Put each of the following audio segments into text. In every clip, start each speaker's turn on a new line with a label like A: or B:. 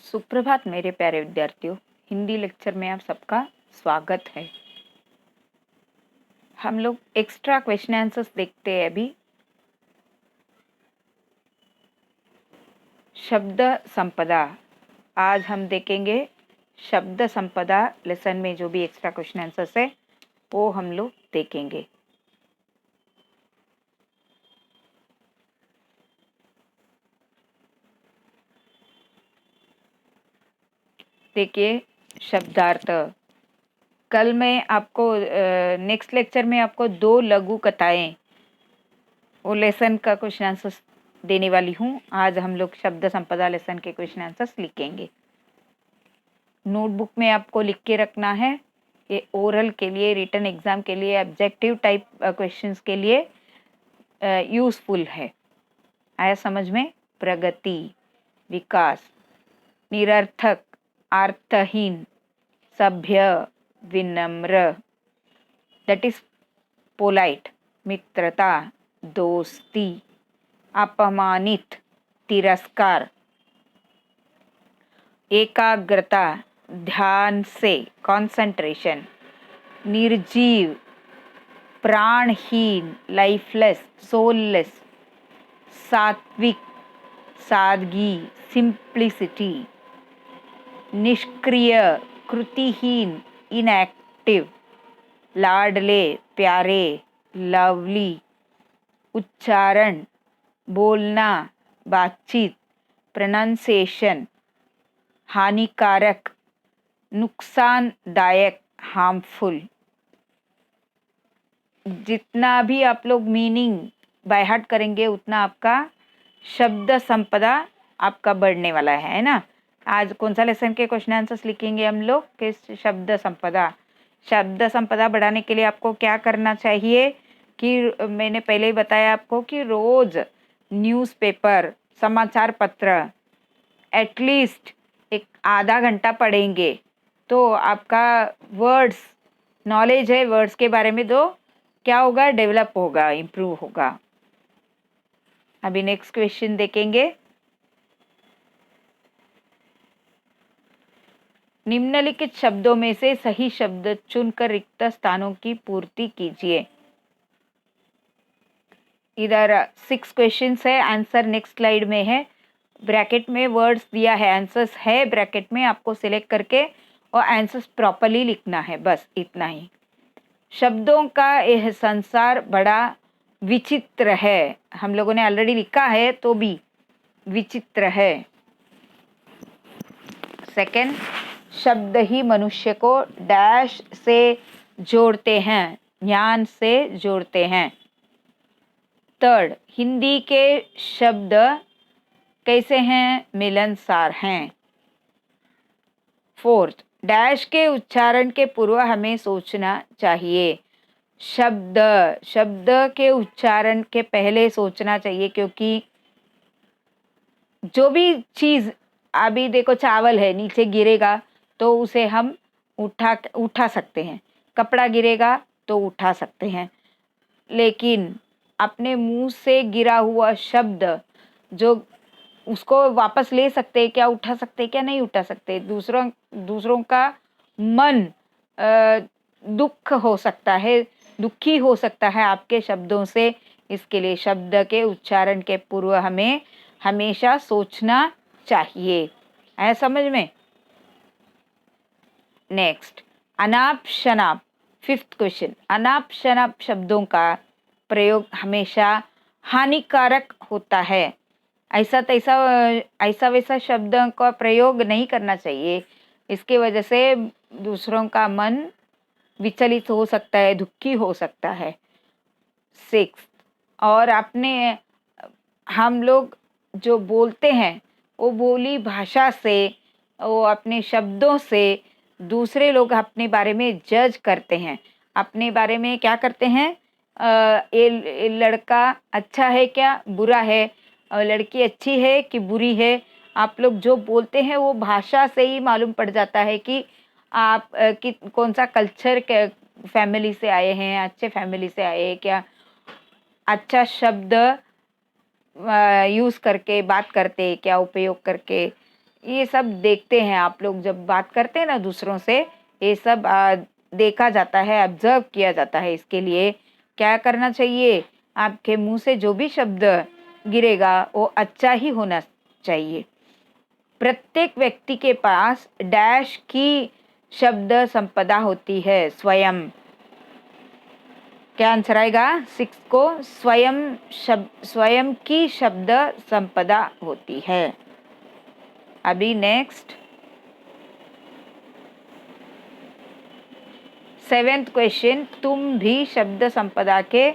A: सुप्रभात मेरे प्यारे विद्यार्थियों। हिंदी लेक्चर में आप सबका स्वागत है। हम लोग एक्स्ट्रा क्वेश्चन आंसर्स देखते हैं अभी। शब्द संपदा, आज हम देखेंगे शब्द संपदा लेसन में जो भी एक्स्ट्रा क्वेश्चन आंसर्स है वो हम लोग देखेंगे। देखिए शब्दार्थ, कल मैं आपको नेक्स्ट लेक्चर में आपको 2 लघु कथाएं वो लेसन का क्वेश्चन आंसर्स देने वाली हूँ। आज हम लोग शब्द संपदा लेसन के क्वेश्चन आंसर्स लिखेंगे। नोटबुक में आपको लिख के रखना है। ये ओरल के लिए, रिटन एग्जाम के लिए, ऑब्जेक्टिव टाइप क्वेश्चंस के लिए यूजफुल है। आया समझ में? प्रगति, विकास, निरर्थक, अर्थहीन, सभ्य, विनम्र, दैट इज पोलाइट, मित्रता, दोस्ती, अपमानित, तिरस्कार, एकाग्रता, ध्यान से, कंसंट्रेशन, निर्जीव, प्राणहीन, लाइफलेस, सोललेस, सात्विक, सादगी, सिंप्लिसिटी, निष्क्रिय, कृतिहीन, इनएक्टिव, लाडले, प्यारे, लवली, उच्चारण, बोलना, बातचीत, प्रोनाउंसिएशन, हानिकारक, नुकसानदायक, हार्मफुल। जितना भी आप लोग मीनिंग बाय हार्ट करेंगे उतना आपका शब्द संपदा आपका बढ़ने वाला है ना। आज कौन सा लेसन के क्वेश्चन आंसर्स लिखेंगे हम लोग कि शब्द संपदा। शब्द संपदा बढ़ाने के लिए आपको क्या करना चाहिए कि मैंने पहले ही बताया आपको कि रोज न्यूज़पेपर, समाचार पत्र एटलीस्ट एक आधा घंटा पढ़ेंगे तो आपका वर्ड्स नॉलेज है, वर्ड्स के बारे में तो क्या होगा, डेवलप होगा, इम्प्रूव होगा। अभी नेक्स्ट क्वेश्चन देखेंगे। निम्नलिखित शब्दों में से सही शब्द चुनकर रिक्त स्थानों की पूर्ति कीजिए। इधर 6 क्वेश्चंस है, आंसर नेक्स्ट स्लाइड में है। ब्रैकेट में वर्ड्स दिया है, आंसर्स है ब्रैकेट में, आपको सिलेक्ट करके और आंसर्स प्रॉपरली लिखना है, बस इतना ही। शब्दों का यह संसार बड़ा विचित्र है। हम लोगों ने ऑलरेडी लिखा है तो भी विचित्र है। सेकंड, शब्द ही मनुष्य को डैश से जोड़ते हैं, ज्ञान से जोड़ते हैं। थर्ड, हिंदी के शब्द कैसे हैं, मिलनसार हैं। फोर्थ, डैश के उच्चारण के पूर्व हमें सोचना चाहिए। शब्द के उच्चारण के पहले सोचना चाहिए, क्योंकि जो भी चीज, अभी देखो चावल है, नीचे गिरेगा तो उसे हम उठा सकते हैं, कपड़ा गिरेगा तो उठा सकते हैं, लेकिन अपने मुंह से गिरा हुआ शब्द जो उसको वापस ले सकते हैं क्या, उठा सकते हैं क्या, नहीं उठा सकते। दूसरों का मन दुख हो सकता है, दुखी हो सकता है आपके शब्दों से। इसके लिए शब्द के उच्चारण के पूर्व हमें हमेशा सोचना चाहिए। आया समझ में? नेक्स्ट, अनाप शनाप, 5th क्वेश्चन। अनाप शनाप शब्दों का प्रयोग हमेशा हानिकारक होता है। ऐसा वैसा शब्दों का प्रयोग नहीं करना चाहिए। इसके वजह से दूसरों का मन विचलित हो सकता है, दुखी हो सकता है। 6, और हम लोग जो बोलते हैं वो बोली भाषा से, वो अपने शब्दों से दूसरे लोग अपने बारे में जज करते हैं, अपने बारे में क्या करते हैं, ये लड़का अच्छा है क्या बुरा है, और लड़की अच्छी है कि बुरी है। आप लोग जो बोलते हैं वो भाषा से ही मालूम पड़ जाता है कि आप कि कौन सा कल्चर के फैमिली से आए हैं, अच्छे फैमिली से आए हैं क्या, अच्छा शब्द यूज़ करके बात करते क्या, उपयोग करके ये सब देखते हैं आप लोग जब बात करते हैं ना दूसरों से, ये सब देखा जाता है, ऑब्जर्व किया जाता है। इसके लिए क्या करना चाहिए, आपके मुंह से जो भी शब्द गिरेगा वो अच्छा ही होना चाहिए। प्रत्येक व्यक्ति के पास डैश की शब्द संपदा होती है, स्वयं। क्या आंसर आएगा 6 को, स्वयं की शब्द संपदा होती है। अभी नेक्स्ट 7th क्वेश्चन, तुम भी शब्द संपदा के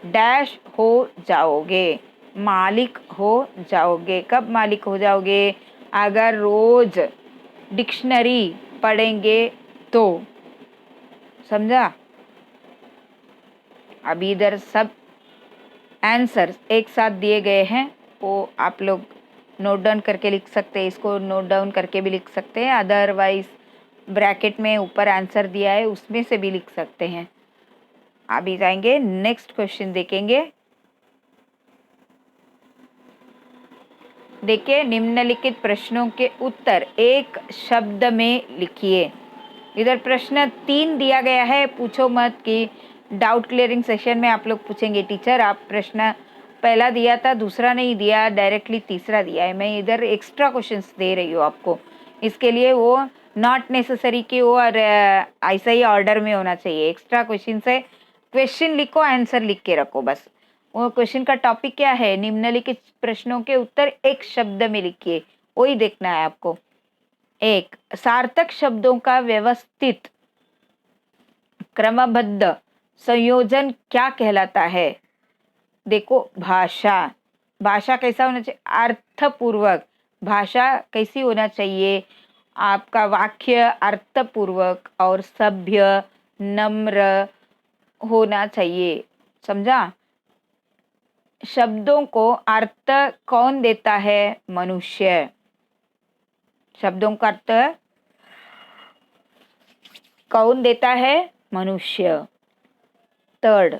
A: डैश हो जाओगे, मालिक हो जाओगे। कब मालिक हो जाओगे, अगर रोज डिक्शनरी पढ़ेंगे तो। समझा। अभी इधर सब आंसर एक साथ दिए गए हैं, वो आप लोग नोट डाउन करके लिख सकते हैं, इसको नोट डाउन करके भी लिख सकते हैं, अदरवाइज ब्रैकेट में ऊपर आंसर दिया है उसमें से भी लिख सकते हैं। अभी जाएंगे नेक्स्ट क्वेश्चन देखेंगे। देखिए, निम्नलिखित प्रश्नों के उत्तर एक शब्द में लिखिए। इधर प्रश्न 3 दिया गया है, पूछो मत कि डाउट क्लियरिंग सेशन में आप लोग पूछेंगे टीचर आप प्रश्न पहला दिया था दूसरा नहीं दिया, डायरेक्टली तीसरा दिया है। मैं इधर एक्स्ट्रा क्वेश्चंस दे रही हूँ आपको, इसके लिए वो नॉट नेसेसरी कि वो ऐसा ही ऑर्डर में होना चाहिए। एक्स्ट्रा क्वेश्चन से क्वेश्चन लिखो, आंसर लिख के रखो बस। वो क्वेश्चन का टॉपिक क्या है, निम्नलिखित प्रश्नों के उत्तर एक शब्द में लिखिए, वही देखना है आपको। एक, सार्थक शब्दों का व्यवस्थित क्रमबद्ध संयोजन क्या कहलाता है। देखो, भाषा, भाषा कैसा होना चाहिए, अर्थपूर्वक। भाषा कैसी होना चाहिए, आपका वाक्य अर्थपूर्वक और सभ्य नम्र होना चाहिए। समझा। शब्दों को अर्थ कौन देता है, मनुष्य। शब्दों का अर्थ कौन देता है, मनुष्य। थर्ड,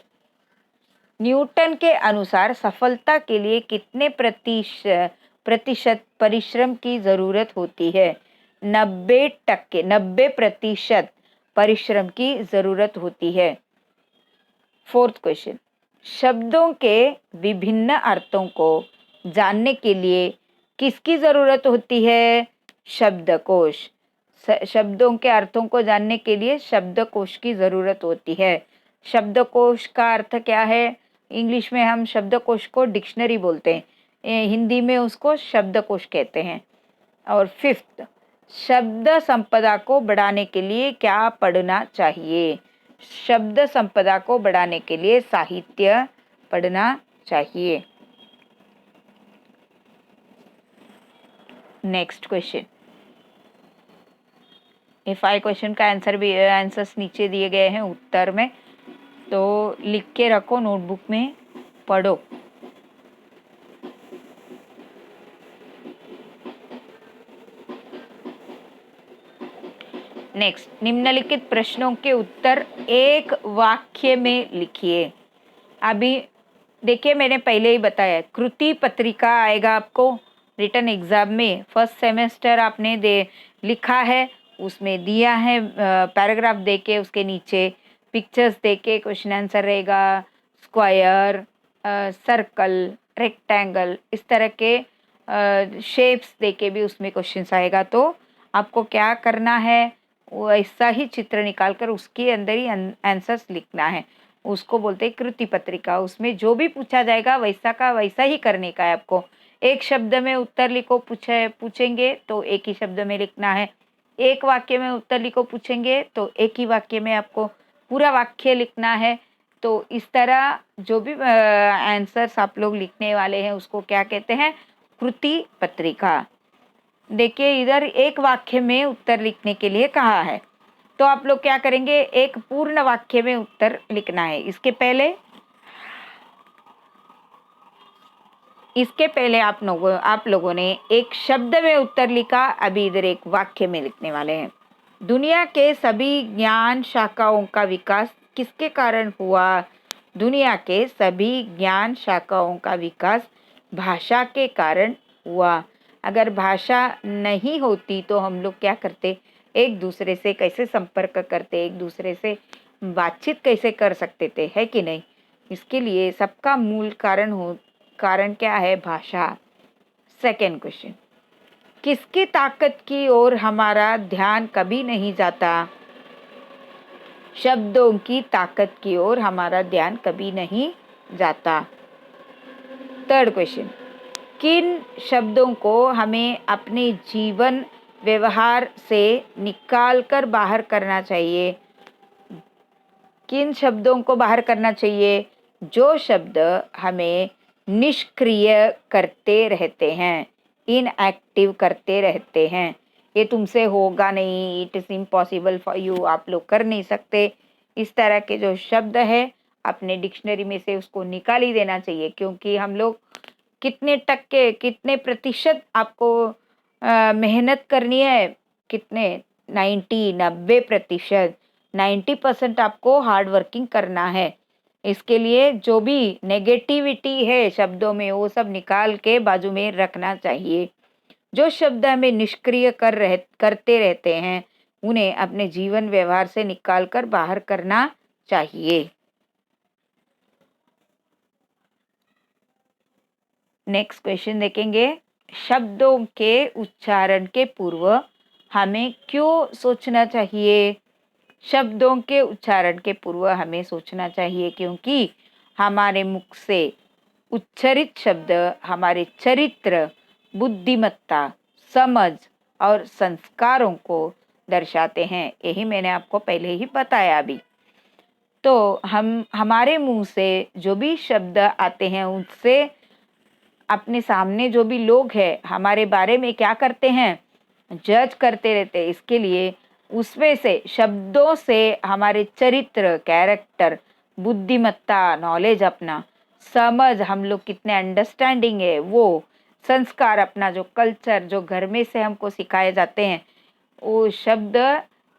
A: न्यूटन के अनुसार सफलता के लिए कितने प्रतिशत परिश्रम की जरूरत होती है। 90% परिश्रम की जरूरत होती है। फोर्थ क्वेश्चन, शब्दों के विभिन्न अर्थों को जानने के लिए किसकी जरूरत होती है, शब्दकोश। शब्दों के अर्थों को जानने के लिए शब्दकोश की जरूरत होती है। शब्दकोश का अर्थ क्या है, इंग्लिश में हम शब्दकोश को डिक्शनरी बोलते हैं, हिंदी में उसको शब्दकोश कहते हैं। और फिफ्थ, शब्द संपदा को बढ़ाने के लिए क्या पढ़ना चाहिए। शब्द संपदा को बढ़ाने के लिए साहित्य पढ़ना चाहिए। नेक्स्ट क्वेश्चन, ये 5 क्वेश्चन का आंसर भी आंसर्स नीचे दिए गए हैं उत्तर में, तो लिख के रखो नोटबुक में, पढ़ो। नेक्स्ट, निम्नलिखित प्रश्नों के उत्तर एक वाक्य में लिखिए। अभी देखिए, मैंने पहले ही बताया, कृति पत्रिका आएगा आपको रिटन एग्जाम में, फर्स्ट सेमेस्टर आपने लिखा है, उसमें दिया है पैराग्राफ देके, उसके नीचे पिक्चर्स देके क्वेश्चन आंसर रहेगा। स्क्वायर, सर्कल, रेक्टेंगल, इस तरह के शेप्स देके भी उसमें क्वेश्चन आएगा। तो आपको क्या करना है, वैसा ही चित्र निकालकर उसके अंदर ही आंसर्स लिखना है। उसको बोलते हैं कृति पत्रिका। उसमें जो भी पूछा जाएगा वैसा का वैसा ही करने का है आपको। एक शब्द में उत्तर लिखो, पूछेंगे तो एक ही शब्द में लिखना है। एक वाक्य में उत्तर लिखो पूछेंगे तो एक ही वाक्य में आपको पूरा वाक्य लिखना है। तो इस तरह जो भी आंसर्स आप लोग लिखने वाले हैं उसको क्या कहते हैं, कृति पत्रिका। देखिए, इधर एक वाक्य में उत्तर लिखने के लिए कहा है, तो आप लोग क्या करेंगे, एक पूर्ण वाक्य में उत्तर लिखना है। इसके पहले आप लोगों ने एक शब्द में उत्तर लिखा, अभी इधर एक वाक्य में लिखने वाले हैं। दुनिया के सभी ज्ञान शाखाओं का विकास किसके कारण हुआ। दुनिया के सभी ज्ञान शाखाओं का विकास भाषा के कारण हुआ। अगर भाषा नहीं होती तो हम लोग क्या करते, एक दूसरे से कैसे संपर्क करते, एक दूसरे से बातचीत कैसे कर सकते थे, है कि नहीं। इसके लिए सबका मूल कारण क्या है, भाषा। सेकेंड क्वेश्चन, किसकी ताकत की ओर हमारा ध्यान कभी नहीं जाता, शब्दों की ताकत की ओर हमारा ध्यान कभी नहीं जाता। थर्ड क्वेश्चन, किन शब्दों को हमें अपने जीवन व्यवहार से निकाल कर बाहर करना चाहिए, किन शब्दों को बाहर करना चाहिए, जो शब्द हमें निष्क्रिय करते रहते हैं, इनएक्टिव करते रहते हैं। ये तुमसे होगा नहीं, it is impossible for you, आप लोग कर नहीं सकते, इस तरह के जो शब्द है अपने डिक्शनरी में से उसको निकाल ही देना चाहिए। क्योंकि हम लोग कितने टक्के, कितने प्रतिशत आपको मेहनत करनी है, कितने 90% 90% आपको हार्ड वर्किंग करना है। इसके लिए जो भी नेगेटिविटी है शब्दों में वो सब निकाल के बाजू में रखना चाहिए। जो शब्द हमें निष्क्रिय करते रहते हैं उन्हें अपने जीवन व्यवहार से निकाल कर बाहर करना चाहिए। नेक्स्ट क्वेश्चन देखेंगे, शब्दों के उच्चारण के पूर्व हमें क्यों सोचना चाहिए, शब्दों के उच्चारण के पूर्व हमें सोचना चाहिए क्योंकि हमारे मुख से उच्चरित शब्द हमारे चरित्र, बुद्धिमत्ता, समझ और संस्कारों को दर्शाते हैं। यही मैंने आपको पहले ही बताया अभी। तो हमारे मुंह से जो भी शब्द आते हैं उससे अपने सामने जो भी लोग हैं हमारे बारे में क्या करते हैं, जज करते रहते हैं। इसके लिए उसमें से शब्दों से हमारे चरित्र, कैरेक्टर, बुद्धिमत्ता, नॉलेज, अपना समझ, हम लोग कितने अंडरस्टैंडिंग है, वो संस्कार, अपना जो कल्चर, जो घर में से हमको सिखाए जाते हैं, वो शब्द,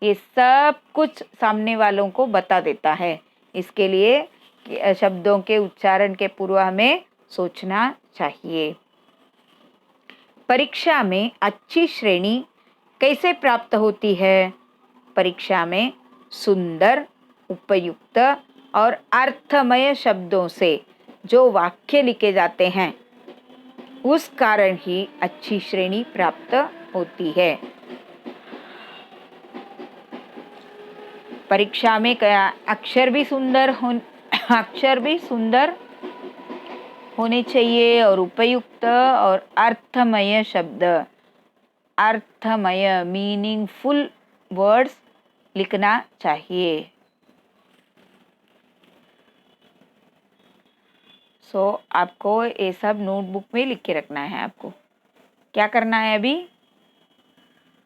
A: ये सब कुछ सामने वालों को बता देता है। इसके लिए शब्दों के उच्चारण के पूर्व हमें सोचना चाहिए। परीक्षा में अच्छी श्रेणी कैसे प्राप्त होती है, परीक्षा में सुंदर, उपयुक्त और अर्थमय शब्दों से जो वाक्य लिखे जाते हैं उस कारण ही अच्छी श्रेणी प्राप्त होती है। परीक्षा में अक्षर भी सुंदर होने चाहिए और उपयुक्त और अर्थमय शब्द, अर्थमय मीनिंगफुल वर्ड्स लिखना चाहिए। आपको ये सब नोटबुक में लिख के रखना है। आपको क्या करना है, अभी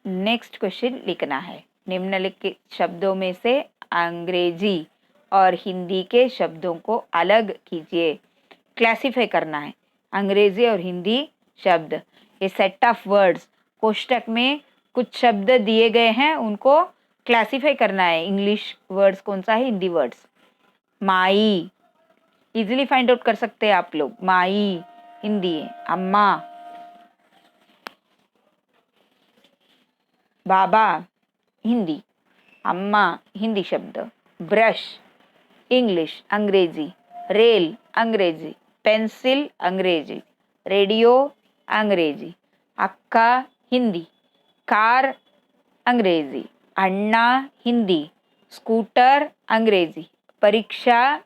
A: नेक्स्ट क्वेश्चन लिखना है। निम्नलिखित शब्दों में से अंग्रेजी और हिंदी के शब्दों को अलग कीजिए। क्लासिफाई करना है अंग्रेजी और हिंदी शब्द। ये सेट ऑफ वर्ड्स, कोष्टक में कुछ शब्द दिए गए हैं, उनको क्लासिफाई करना है। इंग्लिश वर्ड्स कौन सा है, हिंदी वर्ड्स। माई इजीली फाइंड आउट कर सकते हैं आप लोग। माई हिंदी है, अम्मा। बाबा हिंदी, अम्मा हिंदी शब्द। ब्रश इंग्लिश, अंग्रेजी। रेल अंग्रेजी, पेंसिल अंग्रेजी, रेडियो अंग्रेजी। अक्का हिंदी, कार अंग्रेजी, अन्ना हिंदी, स्कूटर अंग्रेजी। परीक्षा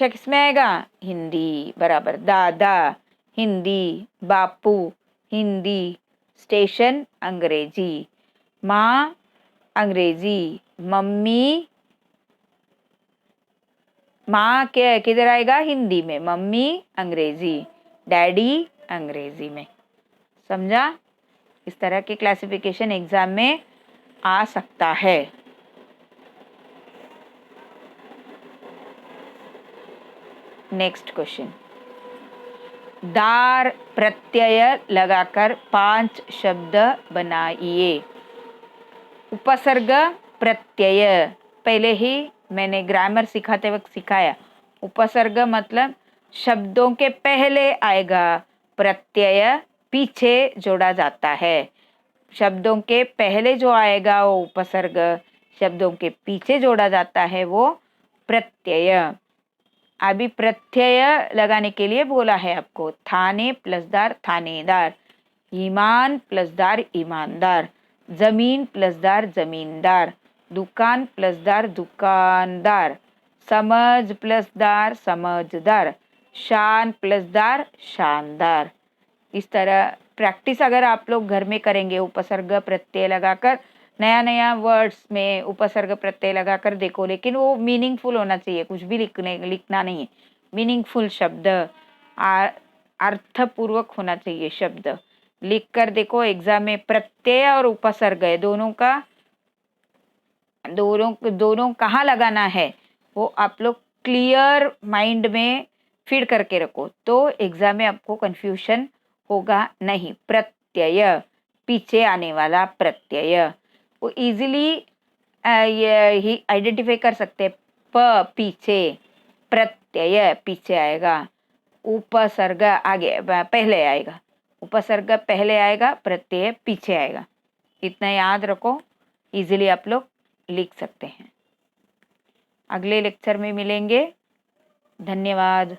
A: किस में आएगा, हिंदी, बराबर। दादा हिंदी, बापू हिंदी, स्टेशन अंग्रेजी। माँ अंग्रेजी, मम्मी, माँ के किधर आएगा, हिंदी में। मम्मी अंग्रेजी, डैडी अंग्रेजी में। समझा। इस तरह के क्लासिफिकेशन एग्जाम में आ सकता है। नेक्स्ट क्वेश्चन, दार प्रत्यय लगाकर 5 शब्द बनाइए। उपसर्ग प्रत्यय पहले ही मैंने ग्रामर सिखाते वक्त सिखाया। उपसर्ग मतलब शब्दों के पहले आएगा प्रत्यय, पीछे जोड़ा जाता है। शब्दों के पहले जो आएगा वो उपसर्ग, शब्दों के पीछे जोड़ा जाता है वो प्रत्यय। अभी प्रत्यय लगाने के लिए बोला है आपको, थाने प्लसदार थानेदार, ईमान प्लसदार ईमानदार, जमीन प्लसदार जमींदार, दुकान प्लसदार दुकानदार, समझ प्लसदार समझदार, शान प्लसदार शानदार। इस तरह प्रैक्टिस अगर आप लोग घर में करेंगे, उपसर्ग प्रत्यय लगाकर नया नया वर्ड्स में उपसर्ग प्रत्यय लगाकर देखो, लेकिन वो मीनिंगफुल होना चाहिए, कुछ भी लिखना नहीं है, मीनिंगफुल शब्द, अर्थपूर्वक होना चाहिए शब्द। लिख कर देखो, एग्जाम में प्रत्यय और उपसर्ग है दोनों कहाँ लगाना है वो आप लोग क्लियर माइंड में फीड करके रखो, तो एग्जाम में आपको कंफ्यूजन होगा नहीं। प्रत्यय, पीछे आने वाला प्रत्यय, वो इजीली ही आइडेंटिफाई कर सकते हैं। प पीछे, प्रत्यय पीछे आएगा, उपसर्ग आगे पहले आएगा, उपसर्ग पहले आएगा, प्रत्यय पीछे आएगा। इतना याद रखो, इजीली आप लोग लिख सकते हैं। अगले लेक्चर में मिलेंगे। धन्यवाद।